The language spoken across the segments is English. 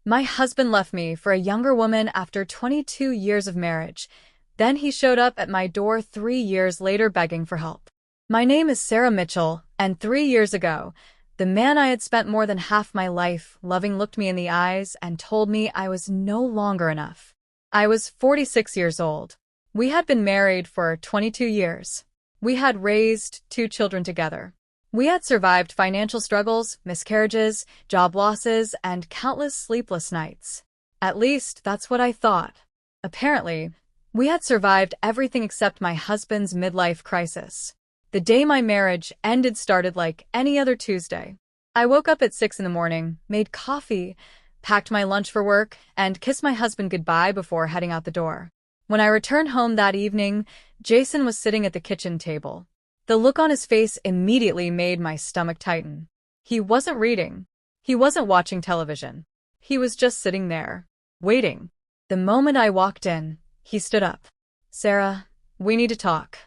My husband left me for a younger woman after 22 years of marriage. Then he showed up at my door 3 years later begging for help. My name is Sarah Mitchell, and 3 years ago, the man I had spent more than half my life loving looked me in the eyes and told me I was no longer enough. I was 46 years old. We had been married for 22 years. We had raised 2 children together. We had survived financial struggles, miscarriages, job losses, and countless sleepless nights. At least, that's what I thought. Apparently, we had survived everything except my husband's midlife crisis. The day my marriage ended started like any other Tuesday. I woke up at 6 in the morning, made coffee, packed my lunch for work, and kissed my husband goodbye before heading out the door. When I returned home that evening, Jason was sitting at the kitchen table. The look on his face immediately made my stomach tighten. He wasn't reading. He wasn't watching television. He was just sitting there, waiting. The moment I walked in, he stood up. "Sarah, we need to talk."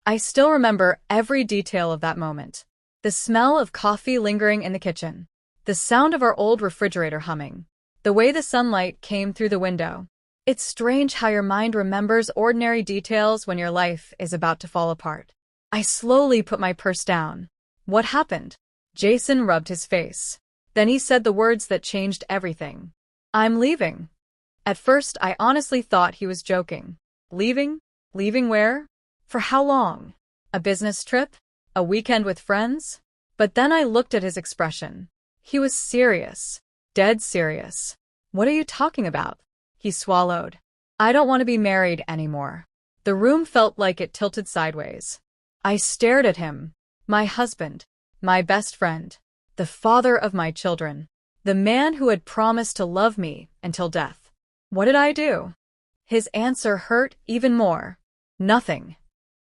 I still remember every detail of that moment. The smell of coffee lingering in the kitchen. The sound of our old refrigerator humming. The way the sunlight came through the window. It's strange how your mind remembers ordinary details when your life is about to fall apart. I slowly put my purse down. "What happened?" Jason rubbed his face. Then he said the words that changed everything. "I'm leaving." At first, I honestly thought he was joking. Leaving? Leaving where? For how long? A business trip? A weekend with friends? But then I looked at his expression. He was serious. Dead serious. "What are you talking about?" He swallowed. "I don't want to be married anymore." The room felt like it tilted sideways. I stared at him. My husband. My best friend. The father of my children. The man who had promised to love me until death. What did I do? His answer hurt even more. Nothing.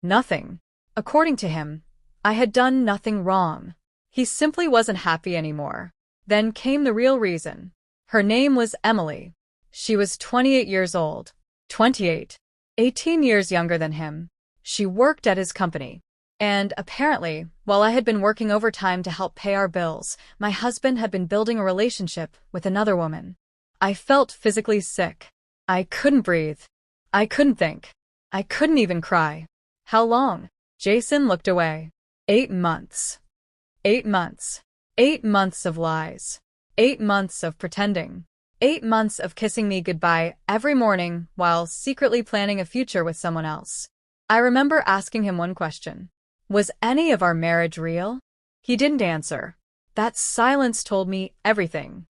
Nothing. According to him, I had done nothing wrong. He simply wasn't happy anymore. Then came the real reason. Her name was Emily. She was 28 years old. 28. 18 years younger than him. She worked at his company. And apparently, while I had been working overtime to help pay our bills, my husband had been building a relationship with another woman. I felt physically sick. I couldn't breathe. I couldn't think. I couldn't even cry. "How long?" Jason looked away. 8 months. 8 months. 8 months of lies. 8 months of pretending. 8 months of kissing me goodbye every morning while secretly planning a future with someone else. I remember asking him one question. Was any of our marriage real? He didn't answer. That silence told me everything.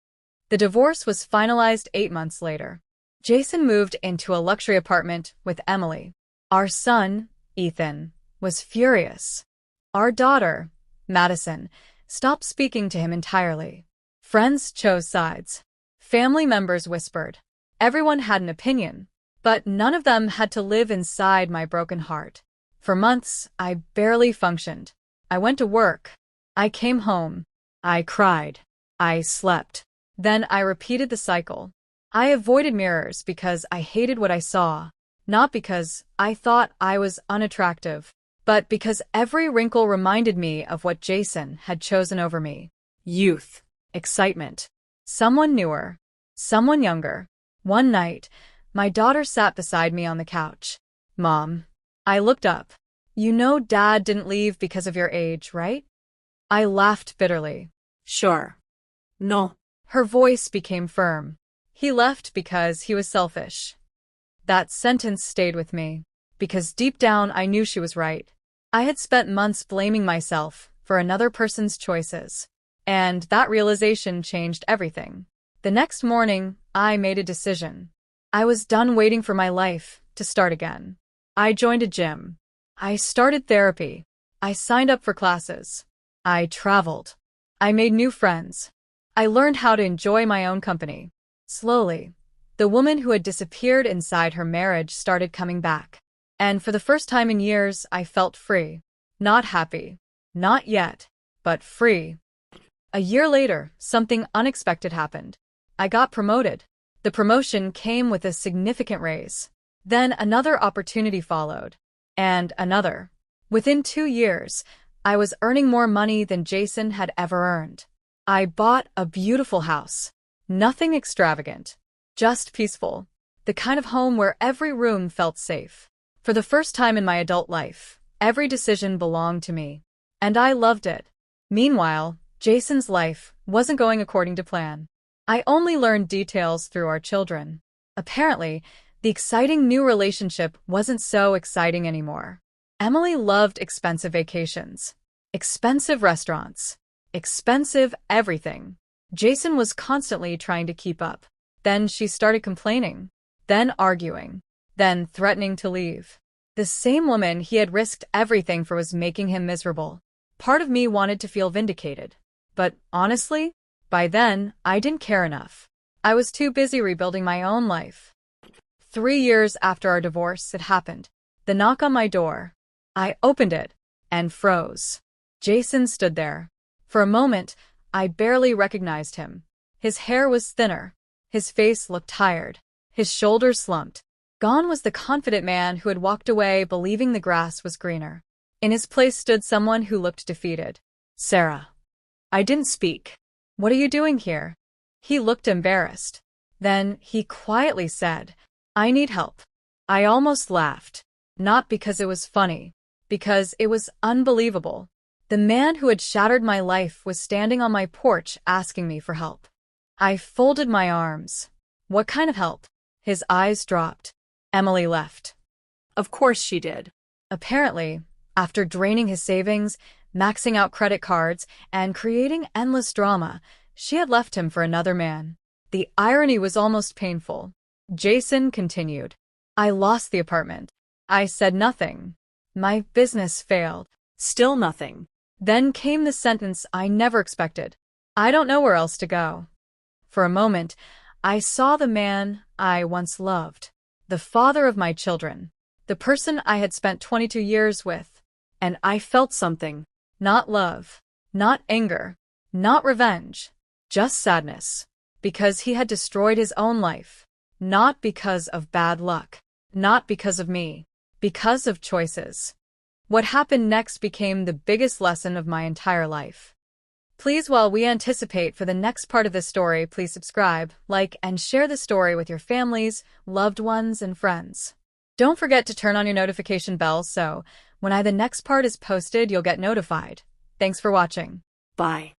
The divorce was finalized 8 months later. Jason moved into a luxury apartment with Emily. Our son, Ethan, was furious. Our daughter, Madison, stopped speaking to him entirely. Friends chose sides. Family members whispered. Everyone had an opinion, but none of them had to live inside my broken heart. For months, I barely functioned. I went to work. I came home. I cried. I slept. Then I repeated the cycle. I avoided mirrors because I hated what I saw, not because I thought I was unattractive, but because every wrinkle reminded me of what Jason had chosen over me. Youth. Excitement. Someone newer. Someone younger. One night, my daughter sat beside me on the couch. "Mom." I looked up. "You know Dad didn't leave because of your age, right?" I laughed bitterly. "Sure. No." Her voice became firm. "He left because he was selfish." That sentence stayed with me, because deep down I knew she was right. I had spent months blaming myself for another person's choices, and that realization changed everything. The next morning, I made a decision. I was done waiting for my life to start again. I joined a gym. I started therapy. I signed up for classes. I traveled. I made new friends. I learned how to enjoy my own company. Slowly, the woman who had disappeared inside her marriage started coming back. And for the first time in years, I felt free. Not happy. Not yet, but free. A year later, something unexpected happened. I got promoted. The promotion came with a significant raise. Then another opportunity followed. And another. Within 2 years, I was earning more money than Jason had ever earned. I bought a beautiful house. Nothing extravagant. Just peaceful. The kind of home where every room felt safe. For the first time in my adult life, every decision belonged to me. And I loved it. Meanwhile, Jason's life wasn't going according to plan. I only learned details through our children. Apparently, the exciting new relationship wasn't so exciting anymore. Emily loved expensive vacations, expensive restaurants, expensive everything. Jason was constantly trying to keep up. Then she started complaining, then arguing, then threatening to leave. The same woman he had risked everything for was making him miserable. Part of me wanted to feel vindicated. But honestly, by then, I didn't care enough. I was too busy rebuilding my own life. 3 years after our divorce, it happened. The knock on my door. I opened it and froze. Jason stood there. For a moment, I barely recognized him. His hair was thinner. His face looked tired. His shoulders slumped. Gone was the confident man who had walked away believing the grass was greener. In his place stood someone who looked defeated. Sarah. I didn't speak. What are you doing here? He looked embarrassed. Then he quietly said, I need help. I almost laughed. Not because it was funny. Because it was unbelievable. The man who had shattered my life was standing on my porch asking me for help. I folded my arms. What kind of help? His eyes dropped. Emily left. Of course she did. Apparently, after draining his savings, maxing out credit cards, and creating endless drama, she had left him for another man. The irony was almost painful. Jason continued. I lost the apartment. I said nothing. My business failed. Still nothing. Then came the sentence I never expected. I don't know where else to go. For a moment, I saw the man I once loved. The father of my children. The person I had spent 22 years with. And I felt something. Not love. Not anger. Not revenge. Just sadness. Because he had destroyed his own life. Not because of bad luck. Not because of me. Because of choices. What happened next became the biggest lesson of my entire life. Please, while we anticipate for the next part of this story, please subscribe, like, and share the story with your families, loved ones, and friends. Don't forget to turn on your notification bell so when the next part is posted, you'll get notified. Thanks for watching. Bye.